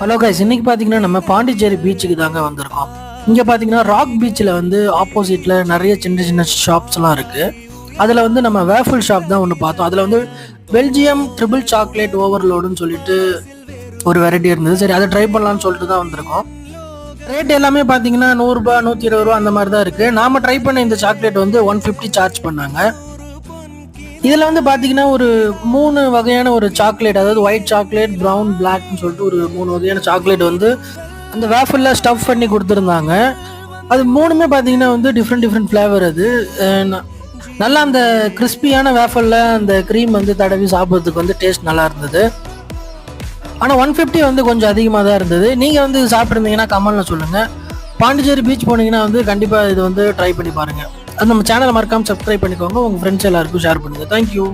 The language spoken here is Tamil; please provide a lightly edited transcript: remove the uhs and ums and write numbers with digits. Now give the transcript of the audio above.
ஹலோ கைஸ், இன்னைக்கு பார்த்தீங்கன்னா நம்ம பாண்டிச்சேரி பீச்சுக்கு தாங்க வந்திருக்கோம். இங்கே பார்த்தீங்கன்னா ராக் பீச்சில் வந்து ஆப்போசிட்டில் நிறைய சின்ன சின்ன ஷாப்ஸ்லாம் இருக்குது. அதில் வந்து நம்ம வேஃபிள் ஷாப் தான் ஒன்று பார்த்தோம். அதில் வந்து பெல்ஜியம் ட்ரிபிள் சாக்லேட் ஓவர்லோடுன்னு சொல்லிட்டு ஒரு வெரைட்டி இருந்தது. சரி, அதை ட்ரை பண்ணலான்னு சொல்லிட்டு தான் வந்திருக்கோம். ரேட் எல்லாமே பார்த்தீங்கன்னா 100 ரூபாய் 120 ரூபா அந்த மாதிரி தான் இருக்குது. நாம் ட்ரை பண்ண இந்த சாக்லேட் வந்து 150 சார்ஜ் பண்ணாங்க. இதில் வந்து பார்த்தீங்கன்னா ஒரு 3 வகையான ஒரு சாக்லேட், அதாவது ஒயிட் சாக்லேட், ப்ரௌன், பிளாக்னு சொல்லிட்டு ஒரு 3 வகையான சாக்லேட் வந்து அந்த வேஃபிளில் ஸ்டஃப் பண்ணி கொடுத்துருந்தாங்க. அது 3மே பார்த்தீங்கன்னா வந்து டிஃப்ரெண்ட் ஃப்ளேவர். அது நல்லா அந்த கிறிஸ்பியான வேஃபிளில் அந்த க்ரீம் வந்து தடவி சாப்பிட்றதுக்கு வந்து டேஸ்ட் நல்லா இருந்தது. ஆனால் 150 வந்து கொஞ்சம் அதிகமாக தான் இருந்தது. நீங்கள் வந்து இது சாப்பிட்ருந்தீங்கன்னா கமெண்ட்டில் சொல்லுங்கள். பாண்டிச்சேரி பீச் போனீங்கன்னா வந்து கண்டிப்பாக இது வந்து ட்ரை பண்ணி பாருங்கள். அது நம்ம சேனலை மறக்காமல் சப்ஸ்கிரைப் பண்ணிக்கோங்க. உங்கள் ஃப்ரெண்ட்ஸ் எல்லாருக்கும் ஷேர் பண்ணுங்கள். தேங்க்யூ.